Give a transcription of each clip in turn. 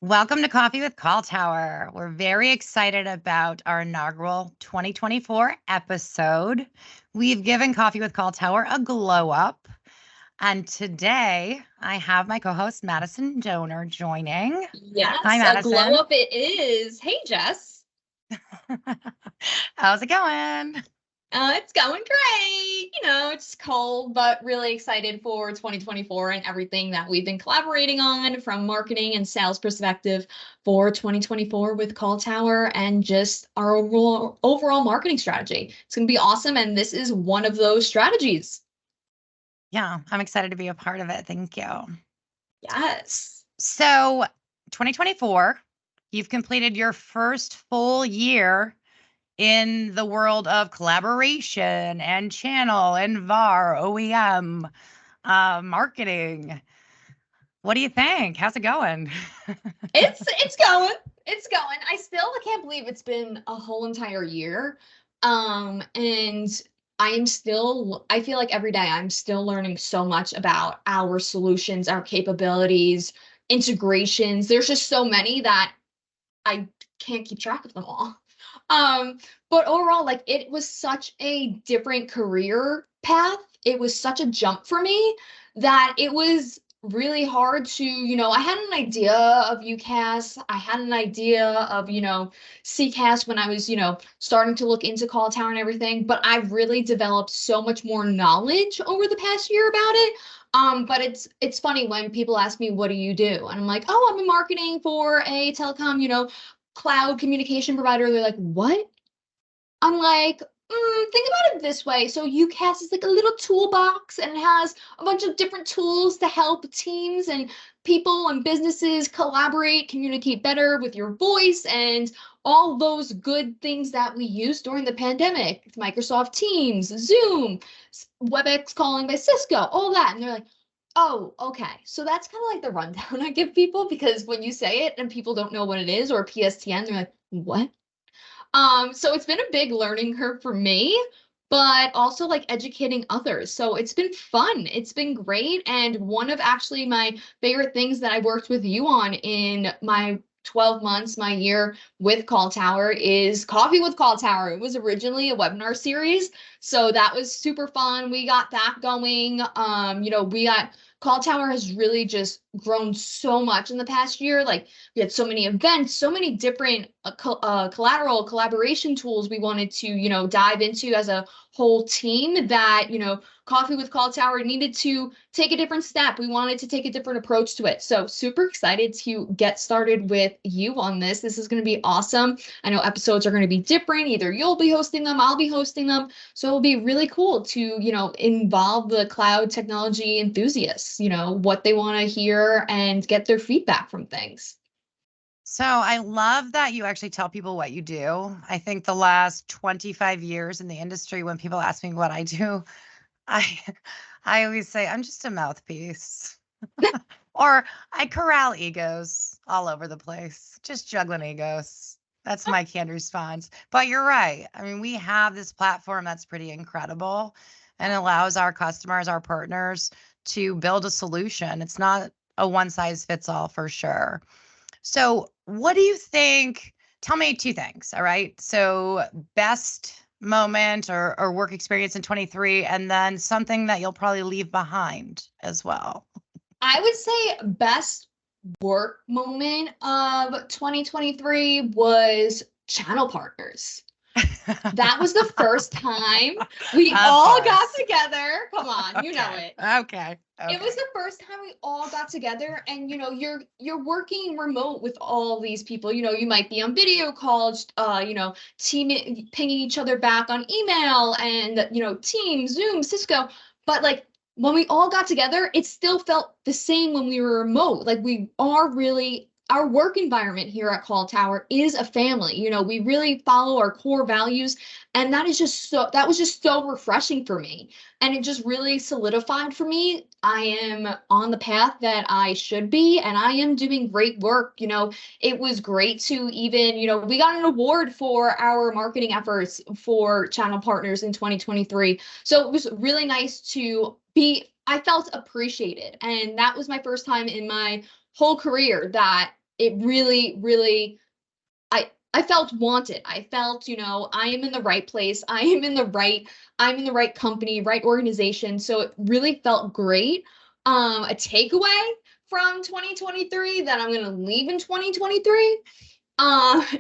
Welcome to Coffee with CallTower. We're very excited about our inaugural 2024 episode. We've given Coffee with CallTower a glow up. And today I have my co host, Madison Donor, joining. Hi, Yes, a Madison. glow up it is. Hey, Jess. How's it going? It's going great. It's cold, but really excited for 2024 and everything that we've been collaborating on from marketing and sales perspective for 2024 with CallTower and just our overall marketing strategy. It's going to be awesome. And this is one of those strategies. Yeah, I'm excited to be a part of it. Thank you. Yes. So, 2024, you've completed your first full year in the world of collaboration and channel and VAR, OEM, marketing. What do you think? How's it going? It's going. It's going. I can't believe it's been a whole entire year. And I feel like every day I'm still learning so much about our solutions, our capabilities, integrations. There's just so many that I can't keep track of them all. But overall, like it was such a different career path. It was such a jump for me that it was really hard to, I had an idea of UCAS. I had an idea of, CCAS when I was, starting to look into CallTower and everything, but I've really developed so much more knowledge over the past year about it. But it's funny when people ask me, what do you do? And I'm like, oh, I'm in marketing for a telecom, cloud communication provider. They're like, what? I'm like, think about it this way. So UCAS is like a little toolbox and it has a bunch of different tools to help teams and people and businesses collaborate, communicate better with your voice, and all those good things that we used during the pandemic. Microsoft Teams, Zoom, WebEx calling by Cisco, all that. And they're like, oh, okay. So that's kind of like the rundown I give people, because when you say it and people don't know what it is, or PSTN, they're like, what? So it's been a big learning curve for me, but also like educating others. So it's been fun. It's been great. And one of actually my favorite things that I worked with you on in my 12 months, my year with CallTower, is Coffee with CallTower. It was originally a webinar series. So that was super fun. We got that going. CallTower has really just grown so much in the past year. Like we had so many events, so many different collaboration tools we wanted to, dive into as a whole team, that, Coffee with CallTower needed to take a different step. We wanted to take a different approach to it. So super excited to get started with you on this. This is going to be awesome. I know episodes are going to be different. Either you'll be hosting them, I'll be hosting them. So it'll be really cool to, involve the cloud technology enthusiasts, what they want to hear and get their feedback from things. So I love that you actually tell people what you do. I think the last 25 years in the industry, when people ask me what I do, I I always say I'm just a mouthpiece. Or I corral egos all over the place, just juggling egos. That's my canned response. But you're right. I mean, we have this platform that's pretty incredible and allows our customers, our partners to build a solution. It's not a one size fits all for sure. So, what do you think? Tell me two things. All right. So, best moment or work experience in 23, and then something that you'll probably leave behind as well. I would say best work moment of 2023 was channel partners. That was the first time we all got together. Come on, you know it. Okay. It was the first time we all got together, and you're working remote with all these people. You might be on video calls, team pinging each other back on email and Teams, Zoom, Cisco. But like when we all got together, it still felt the same when we were remote. Like we are really, our work environment here at CallTower is a family. We really follow our core values. And that was just so refreshing for me. And it just really solidified for me. I am on the path that I should be, and I am doing great work. It was great to even, we got an award for our marketing efforts for channel partners in 2023. So it was really nice to I felt appreciated. And that was my first time in my whole career that it really, really, I felt wanted. I felt, I am in the right place. I'm in the right company, right organization. So it really felt great. A takeaway from 2023 that I'm going to leave in 2023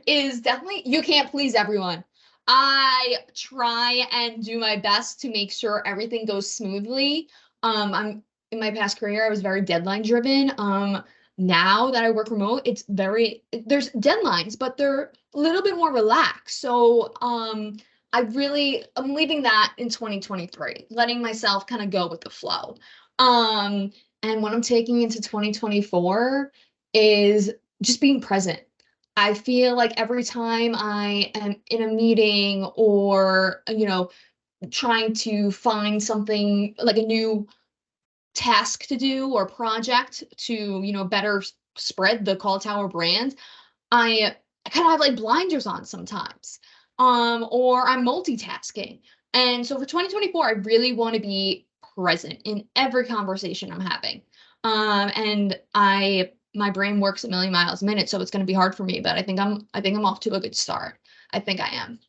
is definitely you can't please everyone. I try and do my best to make sure everything goes smoothly. I'm in my past career, I was very deadline driven. Now that I work remote, there's deadlines, but they're a little bit more relaxed. So I'm leaving that in 2023, letting myself kind of go with the flow. And what I'm taking into 2024 is just being present. I feel like every time I am in a meeting or, trying to find something like a new task to do or project to, better spread the CallTower brand, I kind of have like blinders on sometimes. Or I'm multitasking. And so for 2024, I really want to be present in every conversation I'm having. And my brain works a million miles a minute, so it's going to be hard for me, but I think I'm off to a good start. I think I am.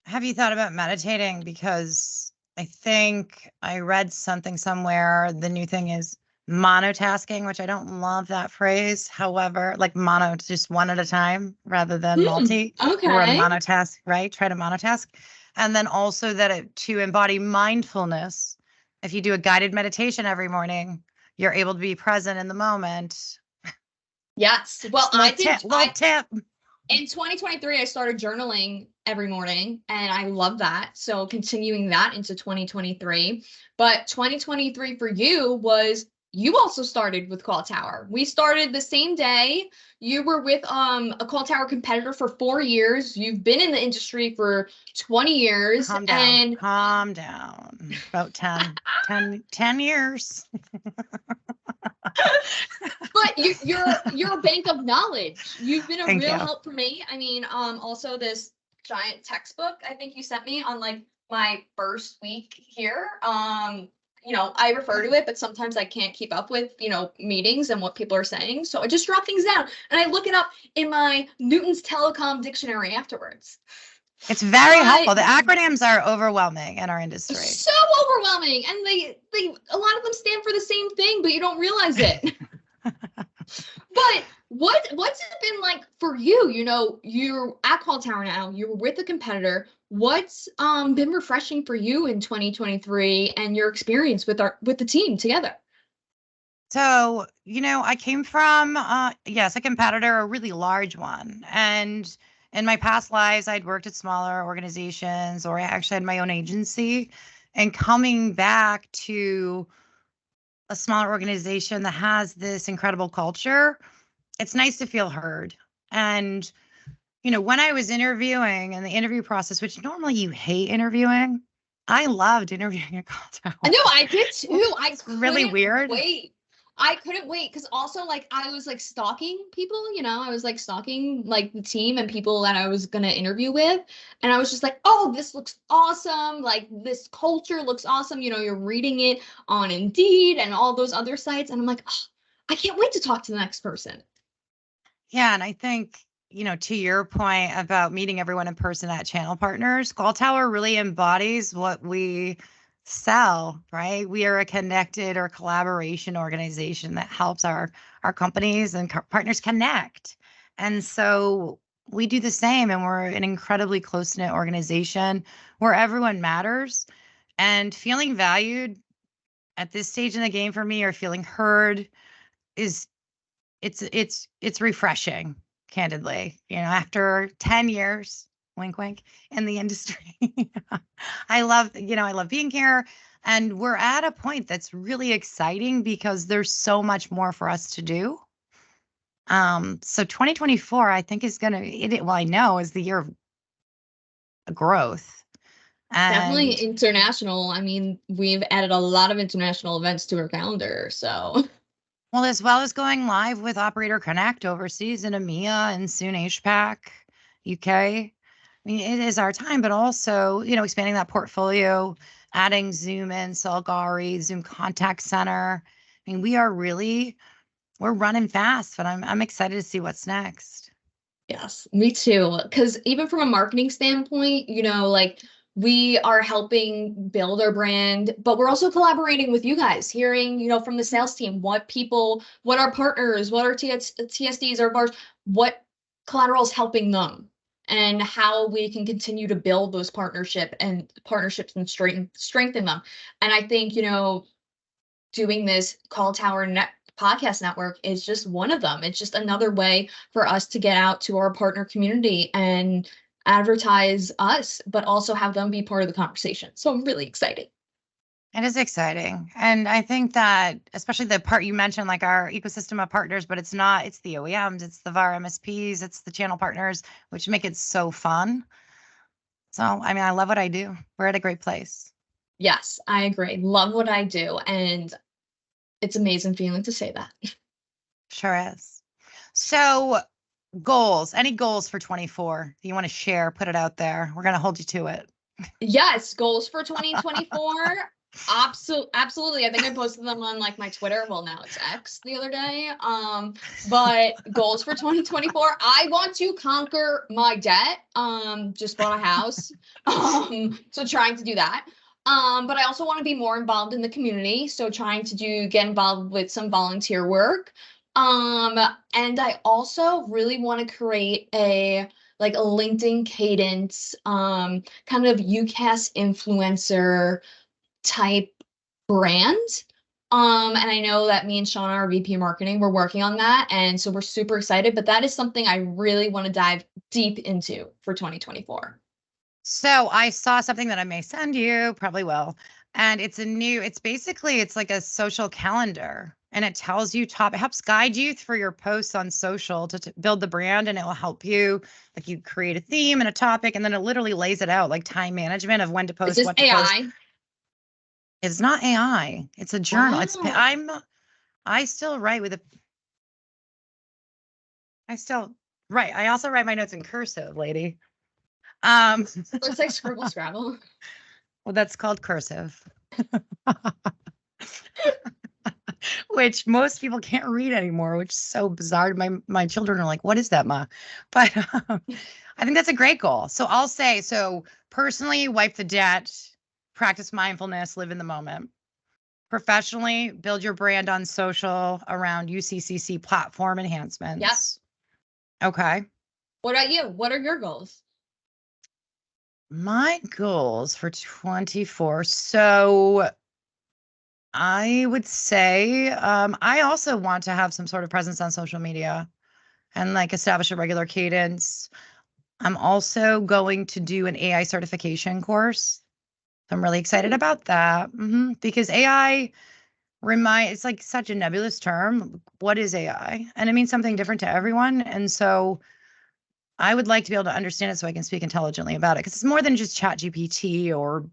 Have you thought about meditating? Because I think I read something somewhere. The new thing is monotasking, which I don't love that phrase. However, like mono, just one at a time rather than multi. Or a Okay. monotask, right? Try to monotask. And then also to embody mindfulness. If you do a guided meditation every morning, you're able to be present in the moment. Yes. Well, Just little tip. In 2023, I started journaling every morning and I love that. So continuing that into 2023. But 2023 for you also started with CallTower. We started the same day. You were with a CallTower competitor for 4 years. You've been in the industry for 20 years. Calm down. Calm down. About 10 years. But you're a bank of knowledge. You've been a Thank real you. help for me. I mean, also this giant textbook I think you sent me on like my first week here. I refer to it, but sometimes I can't keep up with, meetings and what people are saying. So I just drop things down and I look it up in my Newton's Telecom dictionary afterwards. It's very helpful. The acronyms are overwhelming in our industry. So overwhelming. And they a lot of them stand for the same thing, but you don't realize it. But what's it been like for you? You're at CallTower now, you're with a competitor. What's been refreshing for you in 2023 and your experience with the team together? So, I came from yes, a competitor, a really large one. And in my past lives, I'd worked at smaller organizations or I actually had my own agency. And coming back to a smaller organization that has this incredible culture, it's nice to feel heard. And, when I was interviewing and the interview process, which normally you hate interviewing, I loved interviewing at CallTower. I know, I did too. It's really weird. Wait. I couldn't wait because also like I was like stalking people, I was like stalking like the team and people that I was gonna interview with. And I was just like, oh, this looks awesome. Like this culture looks awesome. You're reading it on Indeed and all those other sites. And I'm like, oh, I can't wait to talk to the next person. Yeah, and I think, to your point about meeting everyone in person at Channel Partners, CallTower really embodies what we sell, right? We are a connected or collaboration organization that helps our companies and partners connect. And so we do the same, and we're an incredibly close-knit organization where everyone matters. And feeling valued at this stage in the game for me, or feeling heard, is it's refreshing, candidly. After 10 years, wink wink, in the industry. I love being here, and we're at a point that's really exciting because there's so much more for us to do. So 2024 I think is I know is the year of growth. And definitely international. I mean, we've added a lot of international events to our calendar, so well, as well as going live with Operator Connect overseas in EMEA and soon APAC, UK. I mean, it is our time, but also, expanding that portfolio, adding Zoom in, Salgari, Zoom Contact Center. I mean, we are really we're running fast, but I'm excited to see what's next. Yes, me too. Because even from a marketing standpoint, like we are helping build our brand, but we're also collaborating with you guys, hearing, from the sales team, what our partners, what our TSDs, our bars, what collateral is helping them, and how we can continue to build those partnerships and strengthen them. And I think, doing this CallTower podcast network is just one of them. It's just another way for us to get out to our partner community and advertise us, but also have them be part of the conversation. So I'm really excited. It is exciting. And I think that especially the part you mentioned, like our ecosystem of partners, but it's the OEMs, it's the VAR MSPs, it's the channel partners, which make it so fun. So, I mean, I love what I do. We're at a great place. Yes, I agree. Love what I do. And it's amazing feeling to say that. Sure is. So goals, any goals for 24 that you want to share, put it out there. We're going to hold you to it. Yes, goals for 2024. Absolutely. I think I posted them on like my Twitter. Well, now it's X the other day. But goals for 2024. I want to conquer my debt. Just bought a house. So trying to do that. But I also want to be more involved in the community. So trying to get involved with some volunteer work. And I also really want to create a LinkedIn cadence, kind of UCAS influencer type brand. And I know that me and Shauna, our VP marketing, we're working on that. And so we're super excited, but that is something I really want to dive deep into for 2024. So I saw something that I may send you, probably will. And it's like a social calendar, and it tells you it helps guide you through your posts on social to build the brand, and it will help you, like you create a theme and a topic, and then it literally lays it out like time management of when to post, Is this what to AI? post. It's not AI. It's a journal. Wow. I still write right. I also write my notes in cursive, lady. Looks like Scribble Scrabble. Well, that's called cursive. Which most people can't read anymore, which is so bizarre. My children are like, "What is that, Ma?" But I think that's a great goal. So I'll say, personally, wipe the debt, practice mindfulness, live in the moment. Professionally, build your brand on social around UCCC platform enhancements. Yes. Okay. What about you? What are your goals? My goals for 24. So I would say I also want to have some sort of presence on social media and like establish a regular cadence. I'm also going to do an AI certification course. I'm really excited about that because AI it's like such a nebulous term. What is AI? And it means something different to everyone. And so I would like to be able to understand it so I can speak intelligently about it, because it's more than just Chat GPT or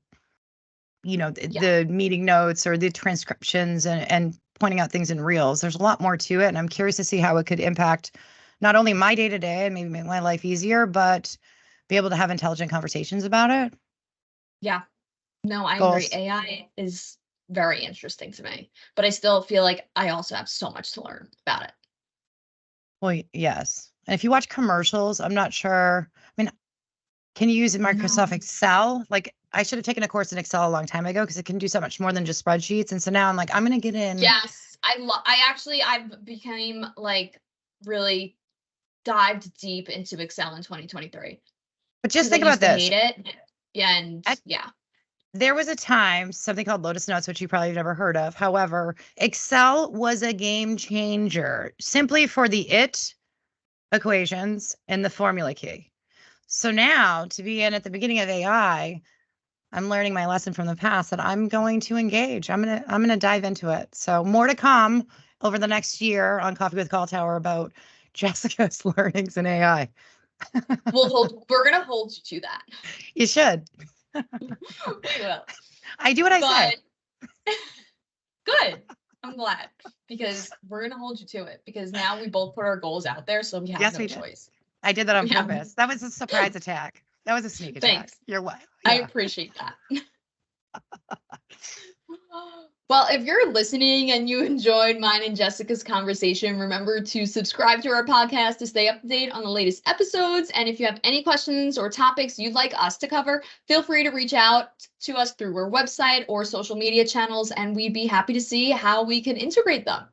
the meeting notes or the transcriptions and pointing out things in reels. There's a lot more to it. And I'm curious to see how it could impact not only my day to day and maybe make my life easier, but be able to have intelligent conversations about it. Yeah. No, I Goals. agree. AI is very interesting to me, but I still feel like I also have so much to learn about it. Well, yes. And if you watch commercials, I'm not sure. I mean, can you use Microsoft Excel? Like, I should have taken a course in Excel a long time ago because it can do so much more than just spreadsheets. And so now I'm like, I'm going to get in. Yes. I've became like really dived deep into Excel in 2023. But just think about this. I hate it. Yeah. And there was a time, something called Lotus Notes, which you probably have never heard of. However, Excel was a game changer simply for the equations and the formula key. So now to be in at the beginning of AI, I'm learning my lesson from the past that I'm going to engage. I'm going to dive into it. So more to come over the next year on Coffee with CallTower about Jessica's learnings in AI. We're going to hold you to that. You should. We will. I do what I say. Good. I'm glad, because we're going to hold you to it, because now we both put our goals out there. So we have no choice. I did that on purpose. That was a surprise attack. That was a sneak attack. Thanks. You're what? Yeah. I appreciate that. Well, if you're listening and you enjoyed mine and Jessica's conversation, remember to subscribe to our podcast to stay up to date on the latest episodes. And if you have any questions or topics you'd like us to cover, feel free to reach out to us through our website or social media channels, and we'd be happy to see how we can integrate them.